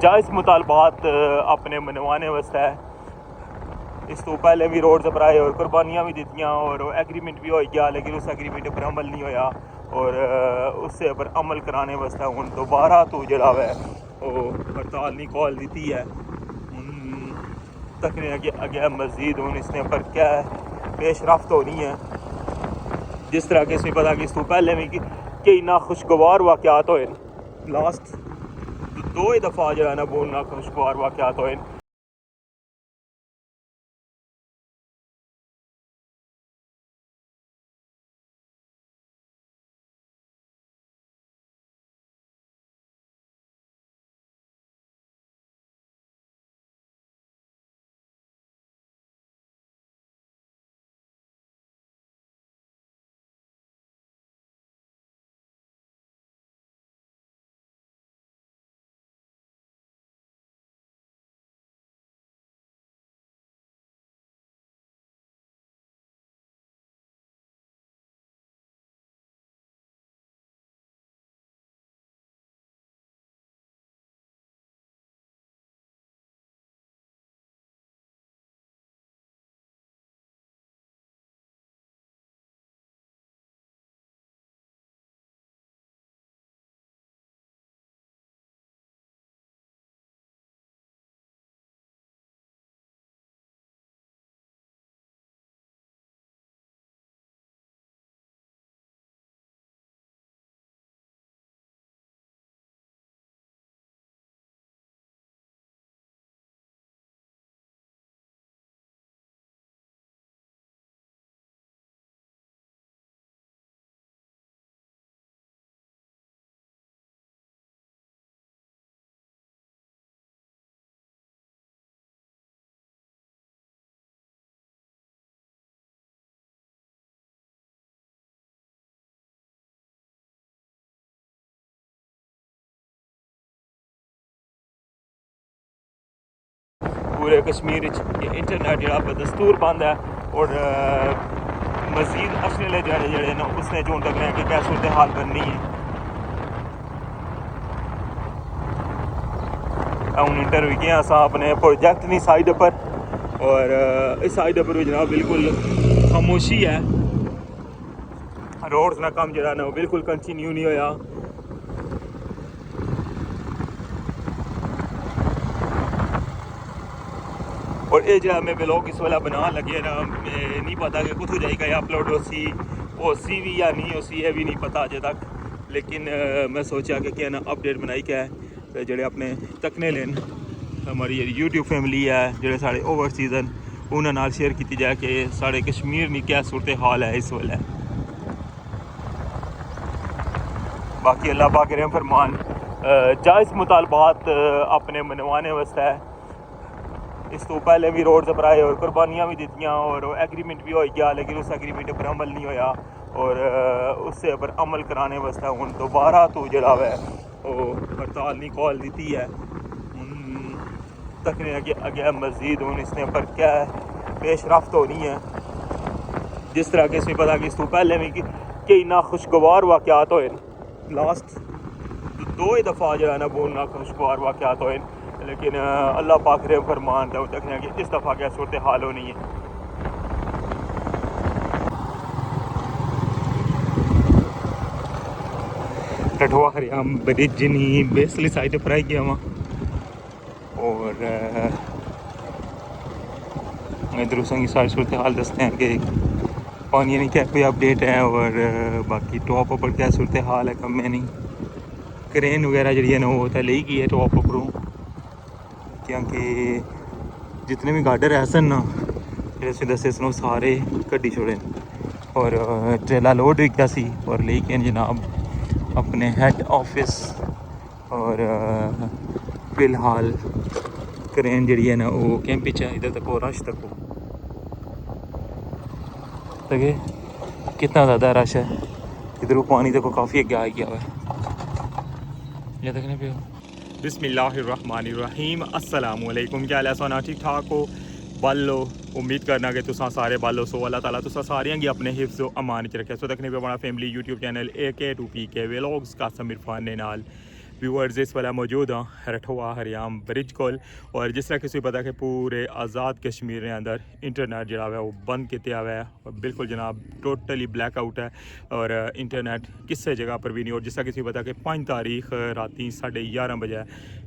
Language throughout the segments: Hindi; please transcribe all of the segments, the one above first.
जायज़ मुतालबात अपने मनवाने वास्ते इस तो पहले भी रोड पर और कुर्बानियाँ भी दित्तियां और एग्रीमेंट भी हो गया, लेकिन उस एग्रीमेंट पर अमल नहीं होया और उससे पर अमल कराने वास्ते हूँ दोबारा तो जड़ा है वो हड़ताल नहीं कॉल दी है। तकने अगे मज़ीद हूँ इसने पर क्या पेश रफ्त होनी है। जिस तरह के इसमें पता कि इस तो पहले भी कई नाखुशगवार वाक़यात होए, लास्ट 2 दफ़ा जो है ना वो नाखुशगवार वाक़यात होए। पूरे कश्मीर इंटरनेट जो बदस्तूर बंद है और मजीद अशले जड़े ना उसने जो तक कि क्या सूरत हाल बननी है। हूँ इंटरव्यू किया अस अपने प्रोजेक्ट नहीं साइड पर और इस साइड पर जनाब बिल्कुल खामोशी है। रोड्स का काम जो ना बिल्कुल कंटिन्यू नहीं होया। और ये जो मैं ब्लॉग इस वाला बना लगे ना नहीं पता कि कुछ हो जाएगा अपलोड हो सी भी या नहीं हो सी है भी नहीं पता अजे तक, लेकिन मैं सोचा कि क्या ना अपडेट बनाई क्या है तो जेडे अपने तकने लेन हमारी यूट्यूब फैमिली है जेडे साढ़े ओवरसीज़ उन्होंने नाल शेयर की जाए कि साढ़े कश्मीर में क्या सूरत हाल है इस वेले। बाकी अल्लाह पाक रहम फरमान जायज़ मुतालबात अपने मनवाने वास्ते इस तो पहले भी रोड पर और कुर्बानियाँ भी दित्तियां और एग्रीमेंट भी हो गया, लेकिन उस एग्रीमेंट पर अमल नहीं होया और उससे पर अमल कराने वास्ते हूँ दोबारा तो जड़ा है वो हड़ताल नहीं कॉल दी है। तकने अगे मज़ीद हूँ इसने पर क्या पेश रफ्त होनी है। जिस तरह के इसमें पता कि इस तो पहले भी कई नाखुशगवार वाक़यात होए, लास्ट 2 दफ़ा जो है ना वो नाखुशगवार वाक़यात होए, लेकिन अल्लाह पाक रहम फरमान तो तकने कि इस दफ़ा क्या सूरत हाल होनी है। टठुआ खरियाम बरिजनी बेसली साइड पर आई गया वहाँ और इधर की सारी सूरत हाल दसते हैं कि पानी नहीं क्या कोई अपडेट है और बाकी टॉप पर क्या सूरत हाल है कम में नहीं। क्रेन वगैरह जी है ना वो तो ले गई है टॉप उपरों, क्योंकि जितने भी गार्डर है सन ना जैसे दसे सन सारे कड्डी छोड़े और ट्रेला लोड हो गया सी और लेके जनाब अपने हेड ऑफिस और फिलहाल क्रेन जी है ना वो कैंप है इधर तक वो रश तक हो लगे कितना ज़्यादा रश है। इधर पानी तक काफ़ी आगे आ गया हुआ है। ये देखने पे बिस्मिल्लाहिर्रहमानिर्रहीम अस्सलाम वालेकुम। क्या हाल है सोना ठीक ठाक हो बालो। उम्मीद करना कि तुसा सारे बालो सो अल्लाह ताला तुसा सारियां गी अपने हिफ्ज़ अमान च रखे। सो देखने पे बड़ा family YouTube channel AK2PK vlogs का समीर फान ने नाल व्यूअर्स इस वेले मौजूद हाँ रठवा हरियाम ब्रिज कोल और जिस तरह किसी पता कि पूरे आज़ाद कश्मीर के अंदर इंटरनेट जो है वो बंद किया हुआ है बिल्कुल जनाब टोटली ब्लैक आउट है और इंटरनेट किसी जगह पर भी नहीं और जिस तरह किसी पता कि 5 तारीख राती 11:30 बजे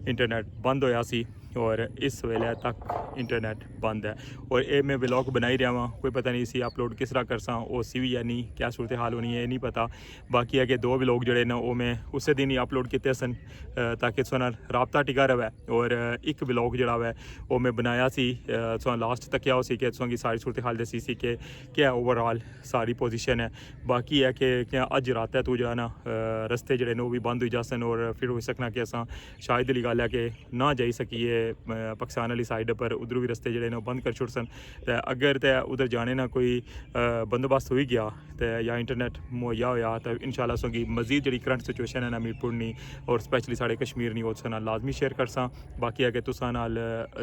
इंटरनेट बंद होया सी और इस वेले तक इंटरनेट बंद है और ये मैं ब्लॉग बनाई रहा वहाँ कोई पता नहीं इसी अपलोड किस तरह करसा वो सी भी या नहीं क्या सूरत हाल होनी है नहीं पता बाकी है कि 2 ब्लॉग जड़े ना वो मैं उस दिन ही अपलोड किए सन ताकि सोना रबता टिका रहे और एक ब्लॉग जड़ा है वो मैं बनाया सी लास्ट तक क्या हो सी कि की सारी सूरत हाल दसी सी कि क्या ओवरऑल सारी पोजीशन है बाकी है कि क्या अज रात है तू जरा ना रस्ते जड़े ने वो भी बंद हो जासन और फिर हो सकना कि अस शायद ली गल है कि ना जाई सकिए पाकिस्तान वाली साइड पर उधर भी रस्ते जड़े ने बंद कर छुड़सन तो अगर तो उधर जाने ना कोई बंदोबस्त हो ही गया तो या इंटरनेट मुहैया होया तो इंशाल्लाह सोगी मजीद जी करंट सिचुएशन है ना मीरपुर नी और स्पैशली साढ़े कश्मीर नी उससे लाजमी शेयर कर सा बाकी है कि तुसा नाल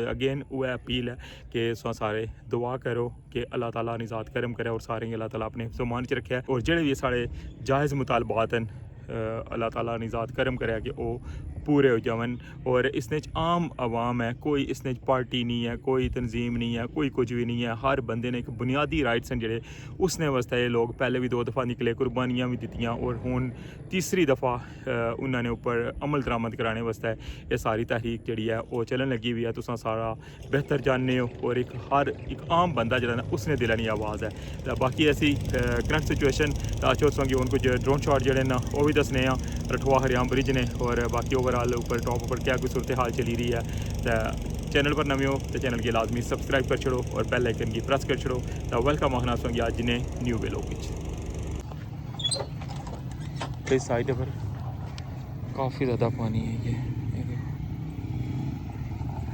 अगेन वो अपील है कि सारे दुआ करो कि अल्लाह ताला निजात करम करे और सारे अल्लाह ताला अपने ज़ुबान च रखे और जेह्ड़े भी साढ़े जायज़ मुतालबात हैं अल्लाह ताला निजात करम करे कि वो पूरे हो जावन और इसने आम आवाम है कोई इसने पार्टी नहीं है कोई तंजीम नहीं है कोई कुछ भी नहीं है हर बंदे ने एक बुनियादी राइट्स हैं जेह्ड़े उसने वास्ते ये लोग पहले भी 2 दफ़ा निकले कुर्बानियाँ भी दित्तियां और हुन तीसरी दफ़ा उन्होंने ऊपर अमल दरामद कराने वास्ते ये सारी तहरीक जी है वो चलन लगी हुई है तुसा सारा बेहतर जानने हो और हर एक आम बंदा जो ना उसने दिलानी आवाज़ है तो बाकी ऐसी करंट सिचुएशन तो अच्छे उन कुछ ड्रोन शॉट जोड़े ना वो भी दसने रठवा हरियाम ब्रिज ने और बाकी ओवरऑल ऊपर टॉप ऊपर क्या कोई सूरत हाल चली रही है तो चैनल पर नवे हो तो चैनल की लाजमी सब्सक्राइब कर छोड़ो और बेल आइकन की प्रेस कर छोड़ो तो वेलकम आखना सोंगी अज ने न्यू व्लॉग इस साइड पर काफ़ी ज़्यादा पानी है ये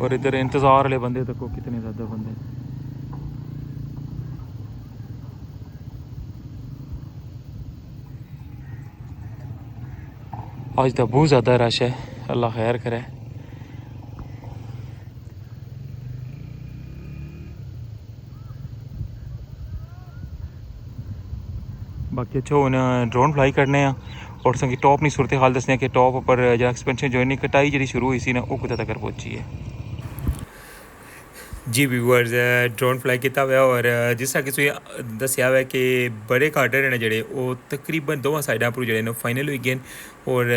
और इधर इंतज़ार वाले बंदे देखो कितने ज़्यादा बंदे आज तो बहुत ज़्यादा रश है अल्लाह खैर करे बाकी अच्छा हूँ ड्रोन फ्लाई करने और संगी टॉप नहीं सूरत हाल दसने कि टॉप पर जो एक्सपेंशन जो इन्नी कटाई जी शुरू हुई सी ना वो कुत्ते तक पहुंची है जी व्यूअर्स ड्रोन फ्लाई किया हुआ और जिस तरह कि दसिया हुआ कि बड़े कार्डर ने जोड़े वो तकरीबन दोवां साइडों पर जोड़े फाइनल हो गए और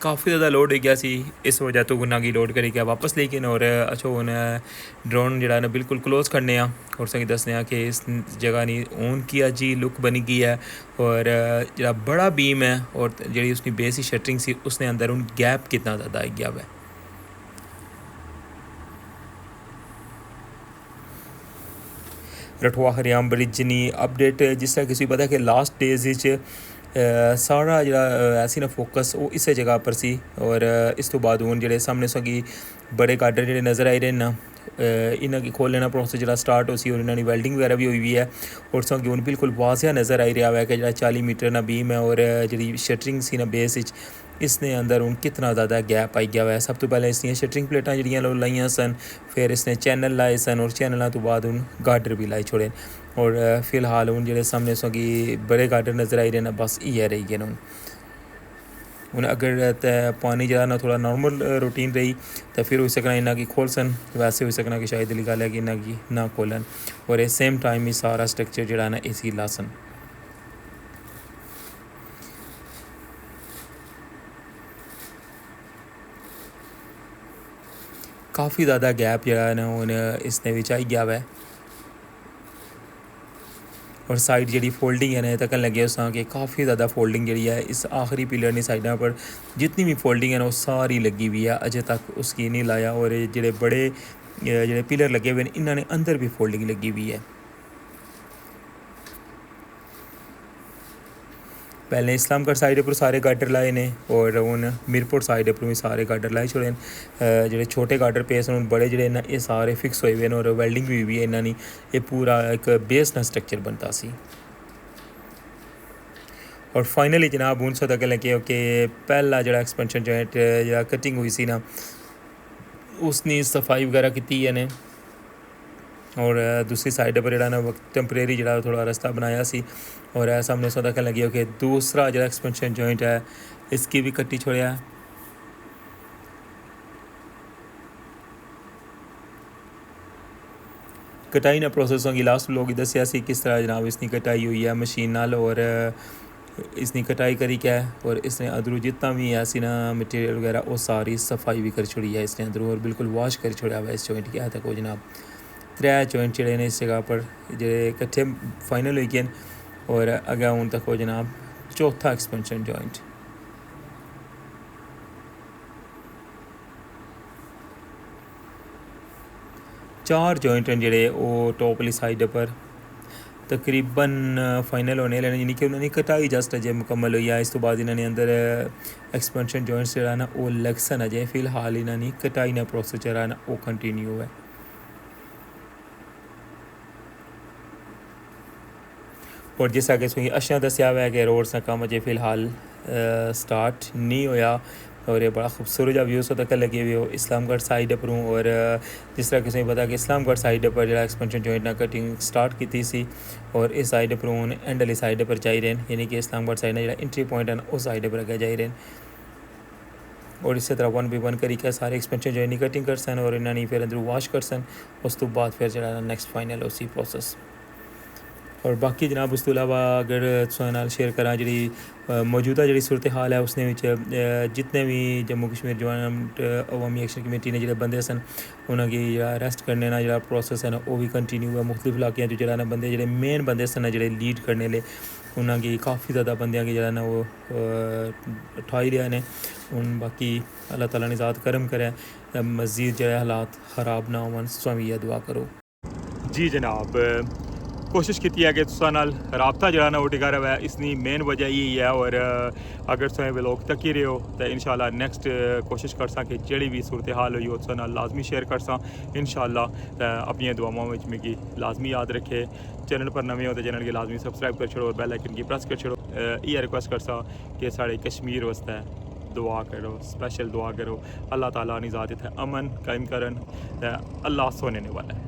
काफ़ी ज़्यादा लोड हो गया सी इस वजह तो उन्होंने की लोड करी गया वापस लेकिन और अच्छा हूँ ड्रोन जरा ना बिल्कुल क्लोज करने और संगी दसने कि इस जगह नहीं ऑन किया जी लुक बनी गई है और जरा बड़ा बीम है और जी उसकी बेस ही शटरिंग सी उसने अंदर उन गैप कितना ज़्यादा आ गया हुआ है रठवा हरियाम ब्रिज नी अपडेट जिस तरह किसी पता कि लास्ट डेज सारा जो ऐसी ना फोकस वो इस जगह पर सी और इस तो बाद हूँ जो सामने सगी बड़े गार्डर जो नज़र आई रहे ना इन्हों की खोलने का प्रोसेस जो स्टार्ट हो सी और इन्होंने वेल्डिंग वगैरह भी हुई है और सगी हूँ बिल्कुल वाजिया नज़र आई रहा है कि जो 40 मीटर ना बीम है और जी शटरिंग सी ना बेस इसने अंदर हूँ कितना ज़्यादा गैप आई गया हुआ है सब तो पहले इसलिए शटरिंग प्लेटा जड़ियाँ लाइया सन फिर इसने चैनल लाए सन और चैनलों तो बाद हूँ गार्डर भी लाई छोड़े और फिलहाल हूँ जो सामने सगी बड़े गार्डर नज़र आई रहे ना बस इयै रही गए हूँ अगर पानी जरा ना थोड़ा नॉर्मल रूटीन रही तो फिर हो सकना इन्हों की खोल सन वैसे हो सकना कि शायद गल है कि इन्हों की ना खोलन और इस सेम टाइम ही सारा स्ट्रक्चर जरा ना इसी लासन काफ़ी ज़्यादा गैप जरा ना हूँ इसने भी आई गया हुआ है और साइड जी फोल्डिंग है ना तक लगे उस कि काफ़ी ज़्यादा फोल्डिंग जी है इस आखिरी पिलर की साइडों पर जितनी भी फोल्डिंग है ना वो सारी लगी हुई है अजे तक उसकी नहीं लाया और जो बड़े जो पिलर लगे हुए हैं इन्होंने अंदर भी फोल्डिंग लगी हुई है पहले इस्लामगढ़ साइड पर सारे गार्डर लाए ने और हूँ मीरपुर साइड पर भी सारे गार्डर लाई छोड़े जो छोटे गार्डर पेस हूँ बड़े जोड़े ना ये सारे फिक्स हुए हुए हैं और वेल्डिंग भी हुई है इन्होंने ये पूरा एक बेस ना स्ट्रक्चर बनता सी और फाइनली जनाब हूँ सो तक लगे कि पहला जो एक्सपेंशन जॉइंट जो कटिंग हुई सी ना उसने सफाई वगैरह की है ने और दूसरी साइड पर जो ना टैंपरेरी जो थोड़ा रास्ता बनाया सी और सामने सौ तक लगी कि दूसरा जो एक्सपेंशन जॉइंट है इसकी भी कट्टी छोड़िया कटाई ना प्रोसेस होगी लास्ट लोग दसिया सी किस तरह जनाब इसकी कटाई हुई है मशीन नाल और इसने कटाई करी क्या है और इसने अंदरों जितना भी ऐसी ना मटीरियल वगैरह वो सारी सफाई भी कर छोड़ी है इसने अंदरों और बिल्कुल वॉश कर छोड़ा हुआ इस जॉइंट क्या तक जनाब 3 जॉइंट जड़े ने इस जगह पर जे कट्ठे फाइनल हुई गए और अगर हूँ तक हो जनाब चौथा एक्सपेंशन जॉइंट चार जॉइंट हैं जेह्ड़े ओह् टॉप वाली साइड पर तकरीबन फाइनल होने लगे यानी कि उन्होंने कटाई जस्ट अजय मुकम्मल हुई है इस तो बाद इन्होंने अंदर एक्सपेंशन जॉइंट्स जेह्ड़ा ना वो लगसन अजय फिलहाल इन्होंने कटाई ना प्रोसेस जेह्ड़ा ना वो कंटिन्यू है और जिस अगर तुसेंगी अच्छा दस्सेआ हुआ है कि रोड्स का कम्म अजय फिलहाल स्टार्ट नहीं होया और ये बड़ा खूबसूरत व्यू सो तक लगे हुए हो इस्लामगढ़ साइड पर हूँ और जिस तरह किसी पता कि इस्लामगढ़ साइड पर जो एक्सपेंशन जॉइंट ना कटिंग स्टार्ट की सी और इस साइड पर हूँ एंड वाली साइड पर जाई रहे यानी कि इस्लामगढ़ साइड जो एंट्री पॉइंट है उस साइड पर अगर जाई रहे और इस तरह 1 करी के सारे एक्सपेंशन जॉइंट कटिंग कर सन और इन्होंने फिर अंदर वॉश कर सन उस तो बाद फिर जो नैक्सट फाइनल उसी प्रोसेस और बाकी जनाब उस तो अलावा अगर तुहानू शेयर करा जी मौजूदा जी सूरत हाल है उसने जितने भी जम्मू कश्मीर जॉइंट अवामी एक्शन कमेटी ने जो बंदे सन उन्होंने अरेस्ट करने ना जो प्रोसेस है ना वो भी कंटिन्यू है मुख्तलिफ इलाकों जो जो बंदे जो मेन बंदे सन जो लीड करने ले उन्होंने काफ़ी ज़्यादा बंद की जो वो उठाई लिया ने हूँ बाकी अल्लाह ताला ने ज़ात करम करे मज़ीद जो हालात ख़राब ना होवन स्वामी दुआ करो जी जनाब कोशिश की है कि तुसा नाल राबता जो ना वो टिका रहा है इसकी मेन वजह यही है और अगर तुम व्लॉग तक ही रहे हो तो इंशाल्लाह नेक्स्ट कोशिश कर सा कि जी भी सूरत हाल हुई तुसा नाल लाजमी शेयर कर सा इंशाल्लाह अपनी दुआओं में मिगी लाजमी याद रखे चैनल पर नवे हो तो चैनल की लाजमी सबसक्राइब कर छोड़ो और बैल आइकन की प्रेस कर छोड़ो ये रिक्वेस्ट कर सा कि साढ़े कश्मीर वास्ते दुआ करो स्पेशल दुआ करो अल्लाह ताला ने ज़ात इत्थे अमन कायम करन अल्लाह सोने वाला है।